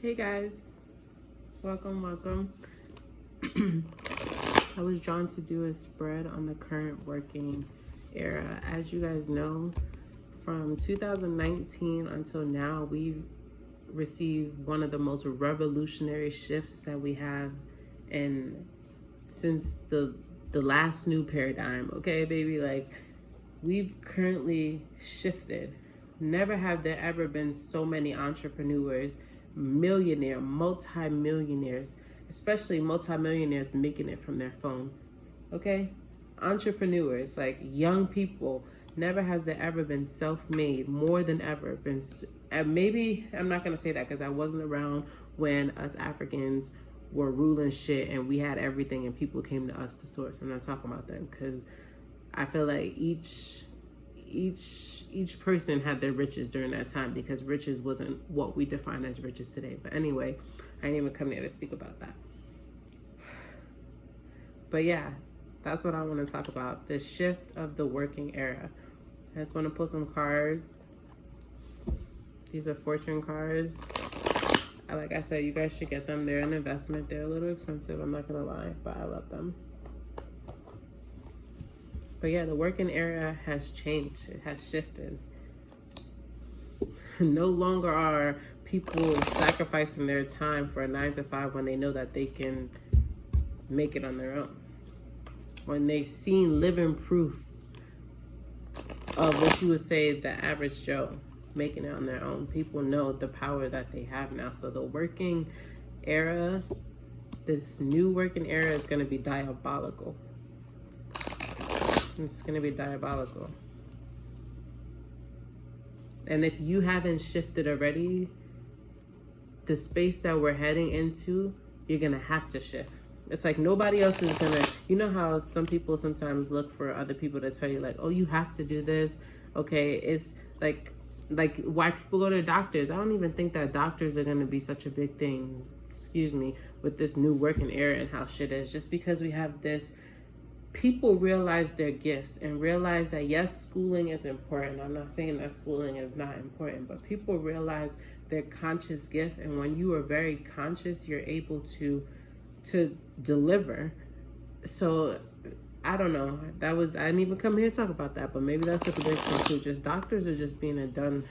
Hey guys, welcome. I was drawn to do a spread on the current working era. As you guys know, from 2019 until now, we've received one of the most revolutionary shifts that we have in since the last new paradigm. Okay, baby, like we've currently shifted. Never have there ever been so many entrepreneurs, multi-millionaires, especially multi-millionaires making it from their phone. Okay? Entrepreneurs, like young people, never has there ever been self-made more than ever. Maybe, I'm not going to say that because I wasn't around when us Africans were ruling shit and we had everything and people came to us to source. I'm not talking about them because I feel like each person had their riches during that time because riches wasn't what we define as riches today. But anyway, I ain't even come here to speak about that. But yeah, that's what I want to talk about. The shift of the working era. I just want to pull some cards. These are fortune cards. Like I said, you guys should get them. They're an investment. They're a little expensive, I'm not gonna lie, but I love them. But yeah, the working era has changed. It has shifted. No longer are people sacrificing their time for a 9 to 5 when they know that they can make it on their own. When they've seen living proof of what you would say the average Joe making it on their own. People know the power that they have now. So the working era, this new working era is going to be diabolical. It's going to be diabolical. And if you haven't shifted already, the space that we're heading into, you're going to have to shift. It's like nobody else is going to, you know how some people sometimes look for other people to tell you like, oh, you have to do this. Okay, it's like why people go to doctors. I don't even think that doctors are going to be such a big thing, with this new working era and how shit is. Just because we have this, people realize their gifts and realize that yes, schooling is important. I'm not saying that schooling is not important, but people realize their conscious gift. And when you are very conscious, you're able to deliver. So I don't know. I didn't even come here to talk about that, but maybe that's a big thing too. Just doctors are just being done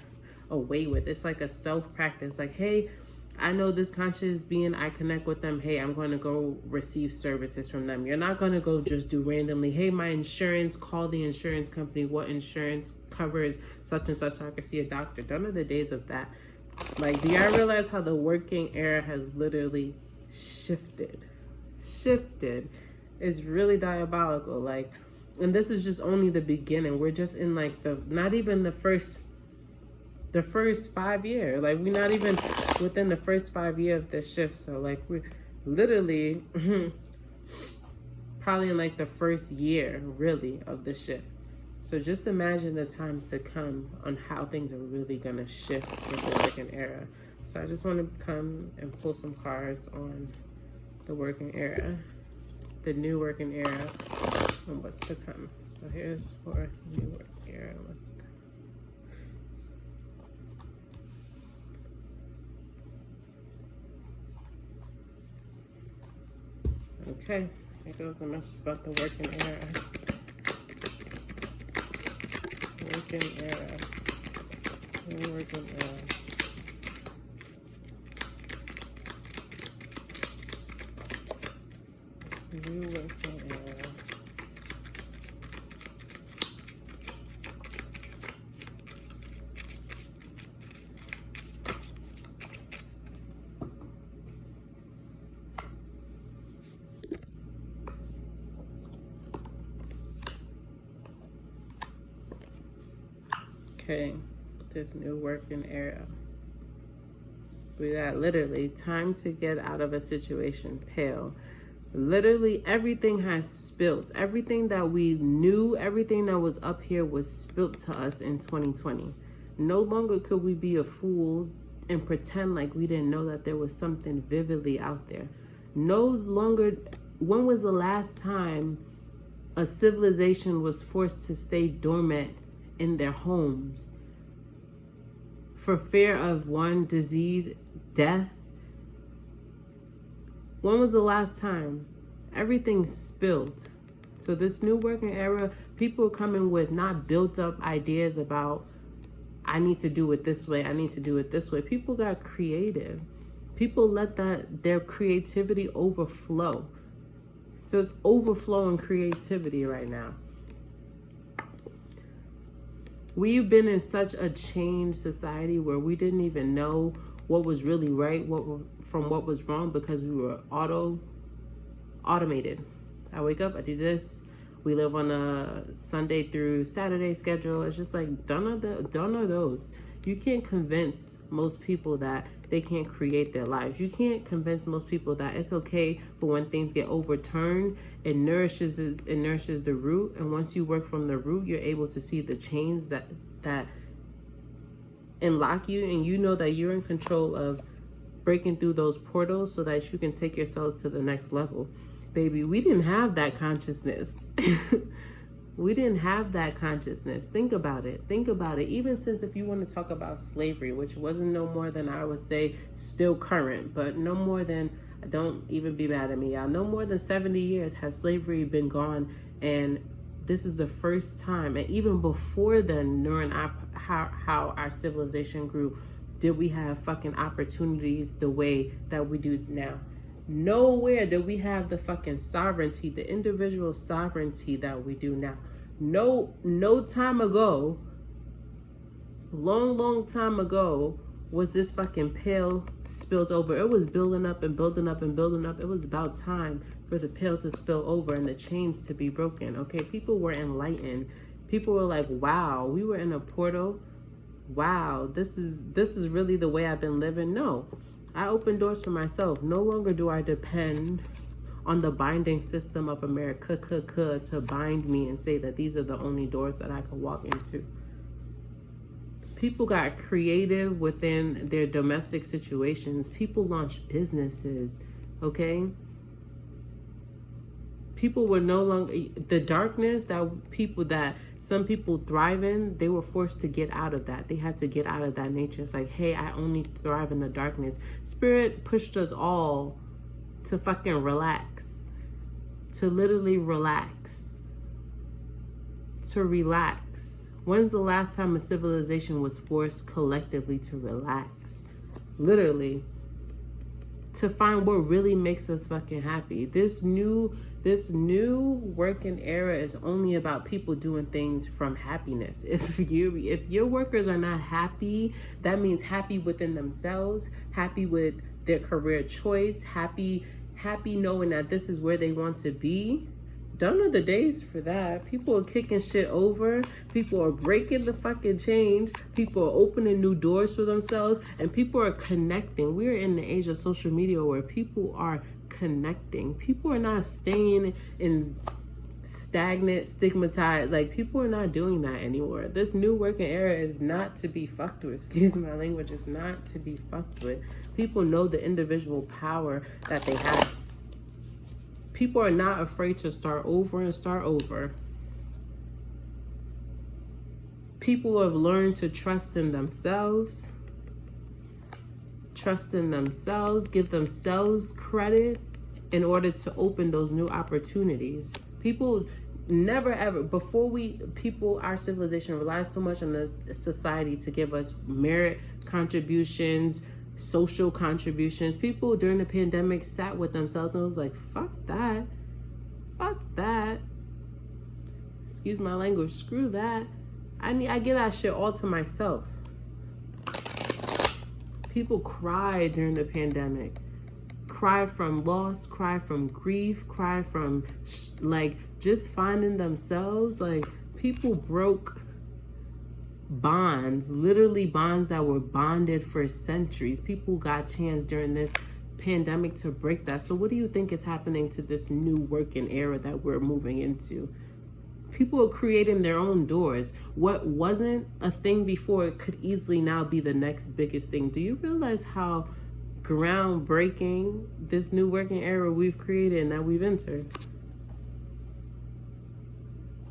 away with. It's like a self-practice. Like, hey, I know this conscious being, I connect with them. Hey, I'm going to go receive services from them. You're not going to go just do randomly, hey, my insurance, call the insurance company. What insurance covers such and such so I can see a doctor? Done are the days of that. Like, do y'all realize how the working era has literally shifted? It's really diabolical. Like, and this is just only the beginning. We're just in like not even the first 5 years. Like, we're not even within the first 5 years of this shift. So like we're literally probably in like the first year really of the shift. So just imagine the time to come on how things are really gonna shift with the working era. So I just want to come and pull some cards on the working era, the new working era, and what's to come. So here's for new working era and what's to come. Okay, here goes a message about the working era. Working era. New working era. New working era. Okay, this new working era. We got literally time to get out of a situation pale. Literally everything has spilt. Everything that we knew, everything that was up here was spilt to us in 2020. No longer could we be a fool and pretend like we didn't know that there was something vividly out there. No longer, when was the last time a civilization was forced to stay dormant in their homes for fear of one, disease, death, When was the last time? Everything's spilled. So this new working era, people are coming with not built up ideas about, I need to do it this way, I need to do it this way. People got creative. People let their creativity overflow. So it's overflowing creativity right now. We've been in such a changed society where we didn't even know what was really right, from what was wrong, because we were automated. I wake up, I do this. We live on a Sunday through Saturday schedule. It's just like, done are those. You can't convince most people that they can't create their lives. You can't convince most people that it's okay, but when things get overturned, it nourishes the root. And once you work from the root, you're able to see the change that unlock you, and you know that you're in control of breaking through those portals so that you can take yourself to the next level. Baby, we didn't have that consciousness. We didn't have that consciousness. Think about it. Think about it. Even since, if you want to talk about slavery, which wasn't no more than, I would say, still current, but no more than, don't even be mad at me, y'all, no more than 70 years has slavery been gone. And this is the first time, and even before then, during how our civilization grew, did we have fucking opportunities the way that we do now. Nowhere did we have the fucking sovereignty, the individual sovereignty that we do now. No time ago, long time ago, was this fucking pail spilled over. It was building up and building up and building up. It was about time for the pail to spill over and the chains to be broken. Okay, people were enlightened. People were like, wow, we were in a portal. Wow, this is really the way I've been living. No. I open doors for myself. No longer do I depend on the binding system of America to bind me and say that these are the only doors that I can walk into. People got creative within their domestic situations. People launched businesses, okay? People were no longer, the darkness that some people thrive in, they were forced to get out of that. They had to get out of that nature. It's like, hey, I only thrive in the darkness. Spirit pushed us all to fucking relax, to literally relax, to relax. When's the last time a civilization was forced collectively to relax? Literally. To find what really makes us fucking happy. This new working era is only about people doing things from happiness. If your workers are not happy, that means happy within themselves, happy with their career choice, happy knowing that this is where they want to be. Done are the days for that. People are kicking shit over. People are breaking the fucking change. People are opening new doors for themselves, and people are connecting. We're in the age of social media where people are connecting. People are not staying in stagnant, stigmatized. Like, people are not doing that anymore. This new working era is not to be fucked with. Excuse my language. It's not to be fucked with. People know the individual power that they have. People are not afraid to start over and start over. People have learned to trust in themselves. Trust in themselves, give themselves credit in order to open those new opportunities. People never ever, our civilization relies so much on the society to give us merit contributions, social contributions. People during the pandemic sat with themselves and was like, fuck that. Excuse my language, screw that. I get that shit all to myself. People cried during the pandemic. Cried from loss, cried from grief, cried from like just finding themselves. Like, people broke bonds, literally bonds that were bonded for centuries. People got chance during this pandemic to break that. So what do you think is happening to this new working era that we're moving into? People are creating their own doors. What wasn't a thing before could easily now be the next biggest thing. Do you realize how groundbreaking this new working era we've created and that we've entered?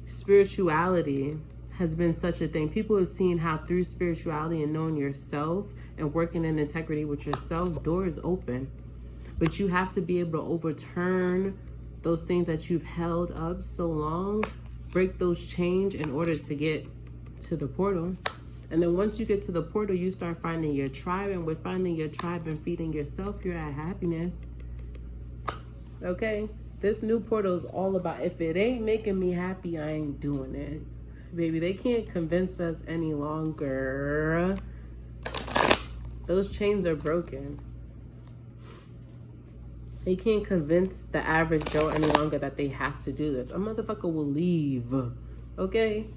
Spirituality has been such a thing. People have seen how through spirituality and knowing yourself and working in integrity with yourself, doors open. But you have to be able to overturn those things that you've held up so long, break those chains in order to get to the portal. And then once you get to the portal, you start finding your tribe. And with finding your tribe and feeding yourself, you're at happiness. Okay? This new portal is all about, if it ain't making me happy, I ain't doing it. Baby, they can't convince us any longer. Those chains are broken. They can't convince the average Joe any longer that they have to do this. A motherfucker will leave. Okay?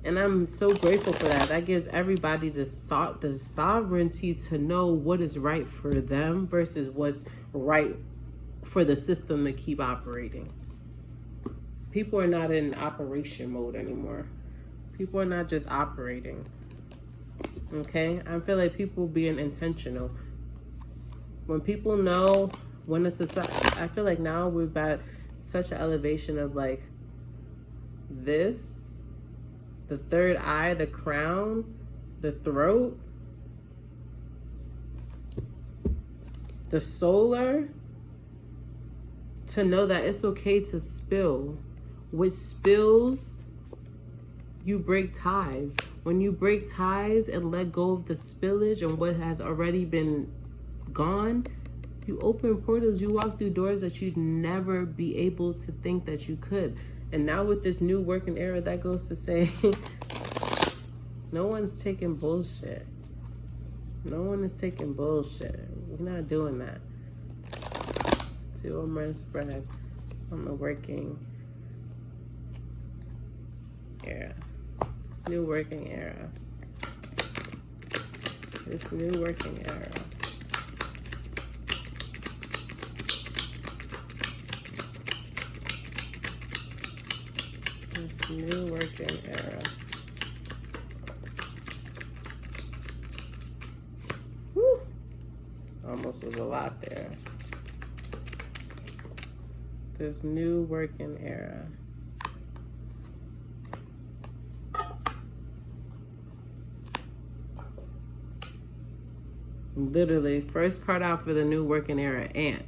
And I'm so grateful for that. That gives everybody the sovereignty to know what is right for them versus what's right for the system to keep operating. People are not in operation mode anymore. People are not just operating. Okay? I feel like people being intentional. When people know, when a society, I feel like now we've got such an elevation of like this, the third eye, the crown, the throat, the solar, to know that it's okay to spill. With spills, you break ties. When you break ties and let go of the spillage and what has already been gone, you open portals, you walk through doors that you'd never be able to think that you could. And now with this new working era, that goes to say, no one's taking bullshit. No one is taking bullshit. We're not doing that. 2 or more spread on the working era. This new working era. This new working era. This new working era. Whew. Almost was a lot there. This new working era. Literally, first card out for the new working era, ant.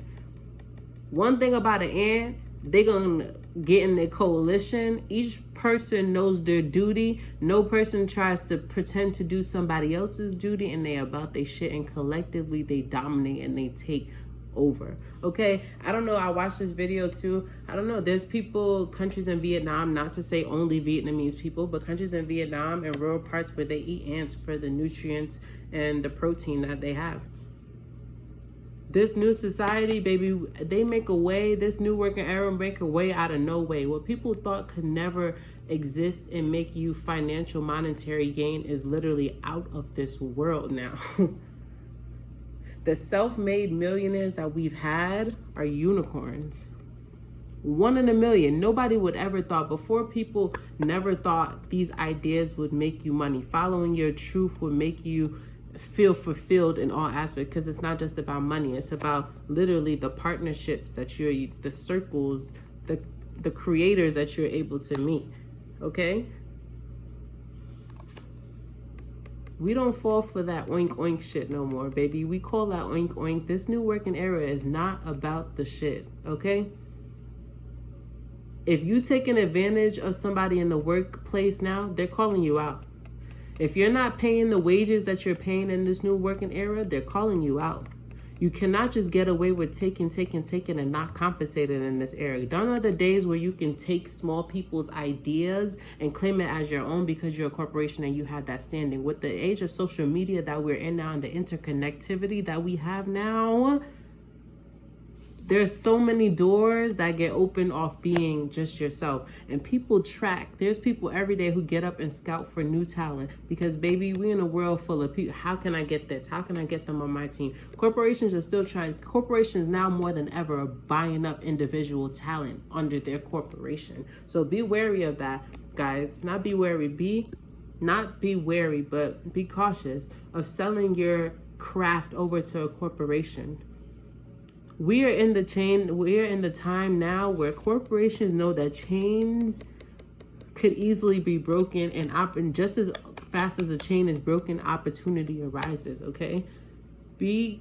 One thing about an ant, they're gonna get in their coalition. Each person knows their duty. No person tries to pretend to do somebody else's duty, and they about their shit, and collectively they dominate and they take over. Okay, I don't know, I watched this video too. I don't know, there's people, countries in Vietnam, not to say only Vietnamese people, but countries in Vietnam and rural parts where they eat ants for the nutrients and the protein that they have. This new society, baby, they make a way, this new working era make a way out of no way. What people thought could never exist and make you financial monetary gain is literally out of this world now. The self-made millionaires that we've had are unicorns. 1 in a million. Nobody would ever thought. Before, people never thought these ideas would make you money. Following your truth would make you feel fulfilled in all aspects, because it's not just about money. It's about literally the partnerships that you're, the circles, the creators that you're able to meet. Okay? We don't fall for that oink oink shit no more, baby. We call that oink oink. This new working era is not about the shit, okay? If you taking advantage of somebody in the workplace now, they're calling you out. If you're not paying the wages that you're paying in this new working era, they're calling you out. You cannot just get away with taking and not compensated in this era. Gone are the days where you can take small people's ideas and claim it as your own because you're a corporation and you have that standing. With the age of social media that we're in now and the interconnectivity that we have now, there's so many doors that get opened off being just yourself. And people track. There's people every day who get up and scout for new talent. Because, baby, we in a world full of people. How can I get this? How can I get them on my team? Corporations are still trying. Corporations now more than ever are buying up individual talent under their corporation. So be wary of that, guys. Not be wary. Not be wary, but be cautious of selling your craft over to a corporation. We are in the time now where corporations know that chains could easily be broken, and just as fast as a chain is broken, opportunity arises, okay? Be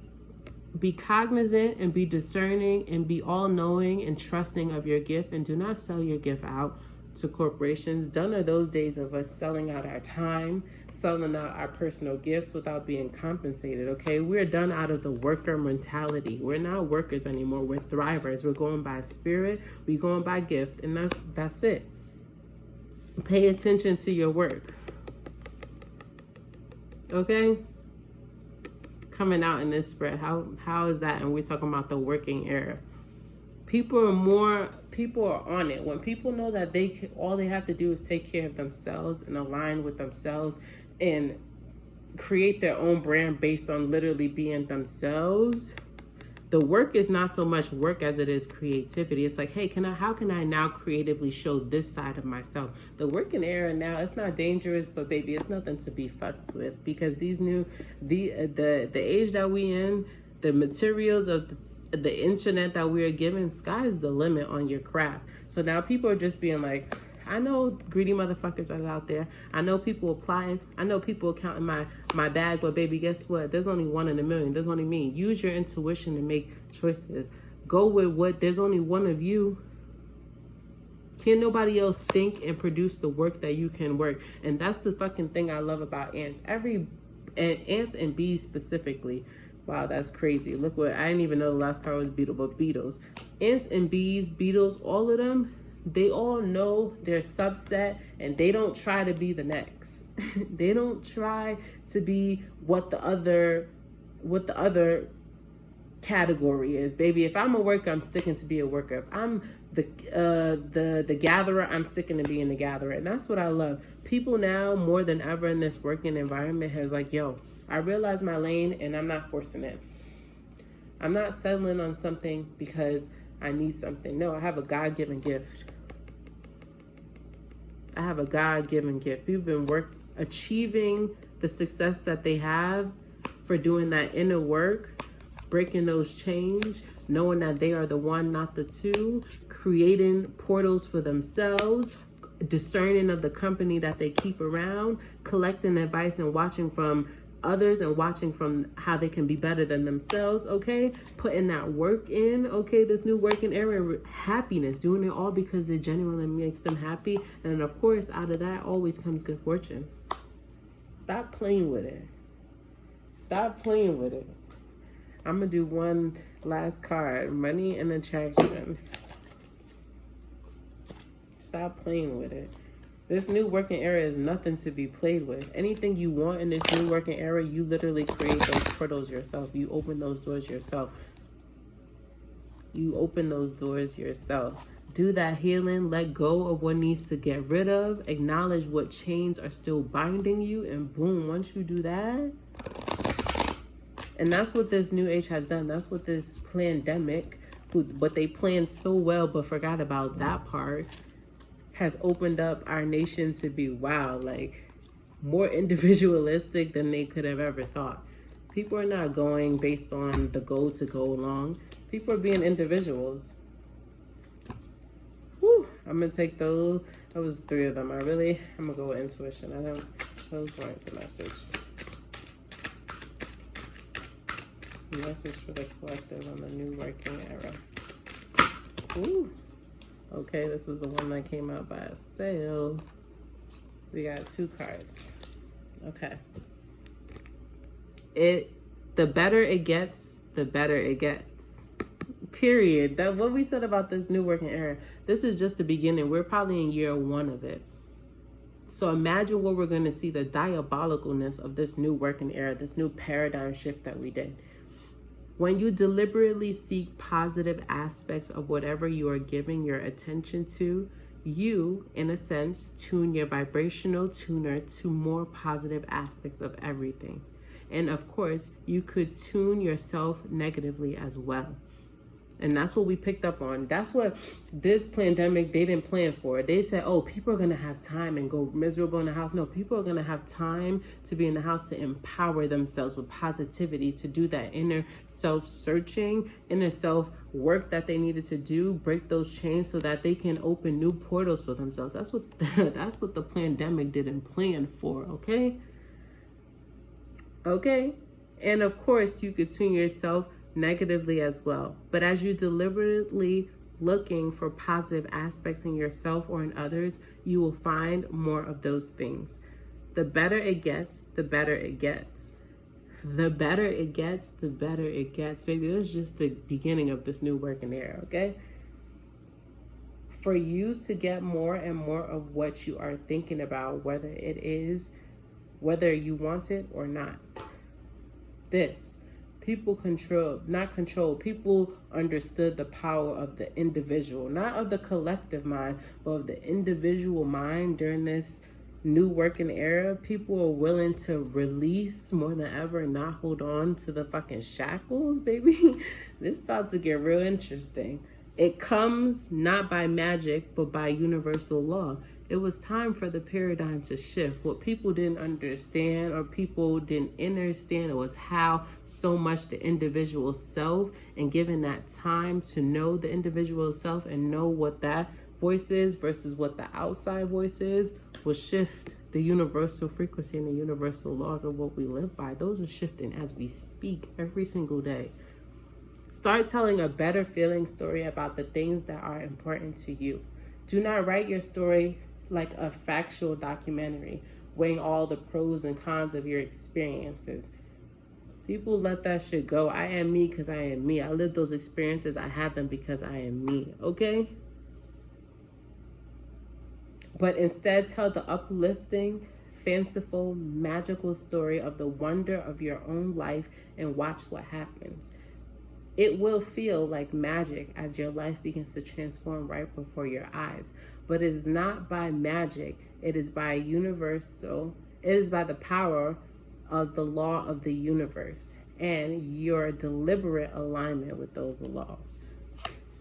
Be cognizant and be discerning and be all-knowing and trusting of your gift, and do not sell your gift out to corporations. Done are those days of us selling out our time, selling out our personal gifts without being compensated, okay? We're done out of the worker mentality. We're not workers anymore. We're thrivers. We're going by spirit. We're going by gift, and that's it. Pay attention to your work, okay? Coming out in this spread, how is that? And we're talking about the working era. People are on it. When people know that all they have to do is take care of themselves and align with themselves and create their own brand based on literally being themselves. The work is not so much work as it is creativity. It's like, hey, how can I now creatively show this side of myself? The working era now, it's not dangerous, but baby, it's nothing to be fucked with, because the age that we in, the materials of the internet that we are given, sky's the limit on your craft. So now people are just being like, I know greedy motherfuckers are out there. I know people applying. I know people counting my bag, but baby, guess what? There's only one in a million. There's only me. Use your intuition to make choices. Go with there's only one of you. Can't nobody else think and produce the work that you can work. And that's the fucking thing I love about ants. Ants and bees specifically. Wow, that's crazy. Look what, I didn't even know the last part was beetle, but beetles. Ants and bees, beetles, all of them, they all know their subset, and they don't try to be the next. They don't try to be what the other category is. Baby, if I'm a worker, I'm sticking to be a worker. If I'm the gatherer, I'm sticking to being the gatherer. And that's what I love. People now more than ever in this working environment has like, yo, I realize my lane and I'm not forcing it. I'm not settling on something because I need something. No, I have a God-given gift. I have a God-given gift. People been achieving the success that they have for doing that inner work, breaking those chains, knowing that they are the one, not the two, creating portals for themselves, discerning of the company that they keep around, collecting advice and watching from others and watching from how they can be better than themselves, okay? Putting that work in, okay? This new working era, happiness, doing it all because it genuinely makes them happy. And of course, out of that always comes good fortune. Stop playing with it. Stop playing with it. I'm gonna do one last card, money and attraction. Stop playing with it. This new working era is nothing to be played with. Anything you want in this new working era, you literally create those portals yourself. You open those doors yourself. You open those doors yourself. Do that healing. Let go of what needs to get rid of. Acknowledge what chains are still binding you. And boom, once you do that, and that's what this new age has done. That's what this pandemic, what they planned so well but forgot about that part, has opened up our nation to be, wow, like more individualistic than they could have ever thought. People are not going based on the goal to go along. People are being individuals. Whew, I'm gonna take those. That was 3 of them. I'm gonna go with intuition. Those weren't the message. The message for the collective on the new working era. Ooh. Okay, this is the one that came out by a sale. We got 2 cards. Okay. The better it gets, the better it gets. Period. That what we said about this new working era. This is just the beginning. We're probably in year 1 of it. So imagine what we're going to see, the diabolicalness of this new working era, this new paradigm shift that we did. When you deliberately seek positive aspects of whatever you are giving your attention to, you, in a sense, tune your vibrational tuner to more positive aspects of everything. And of course, you could tune yourself negatively as well. And that's what we picked up on. That's what this pandemic, they didn't plan for. They said, oh, people are going to have time and go miserable in the house. No, people are going to have time to be in the house to empower themselves with positivity, to do that inner self-searching, inner self-work that they needed to do, break those chains so that they can open new portals for themselves. That's what the pandemic didn't plan for, okay? Okay? And of course, you could tune yourself negatively as well. But as you deliberately looking for positive aspects in yourself or in others, you will find more of those things. The better it gets, the better it gets. The better it gets, the better it gets. Baby, that's just the beginning of this new working era, okay? For you to get more and more of what you are thinking about, whether you want it or not. People people understood the power of the individual, not of the collective mind, but of the individual mind during this new working era. People are willing to release more than ever and not hold on to the fucking shackles, baby. This is about to get real interesting. It comes not by magic, but by universal law. It was time for the paradigm to shift. What people didn't understand or people didn't understand, it was how so much the individual self, and given that time to know the individual self and know what that voice is versus what the outside voice is, will shift the universal frequency and the universal laws of what we live by. Those are shifting as we speak every single day. Start telling a better feeling story about the things that are important to you. Do not write your story like a factual documentary, weighing all the pros and cons of your experiences. People let that shit go. I am me because I am me. I live those experiences. I have them because I am me, okay? But instead, tell the uplifting, fanciful, magical story of the wonder of your own life and watch what happens. It will feel like magic as your life begins to transform right before your eyes. But it is not by magic. It is by universal. It is by the power of the law of the universe and your deliberate alignment with those laws.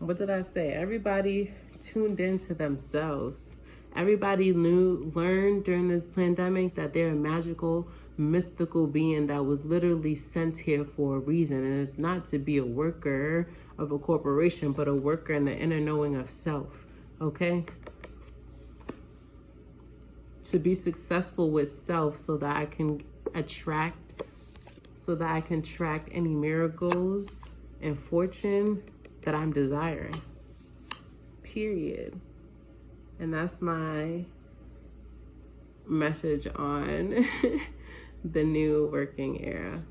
What did I say? Everybody tuned into themselves. Everybody learned during this pandemic that they're a magical, mystical being that was literally sent here for a reason. And it's not to be a worker of a corporation, but a worker in the inner knowing of self, okay? To be successful with self so that I can attract any miracles and fortune that I'm desiring. Period. And that's my message on the new working era.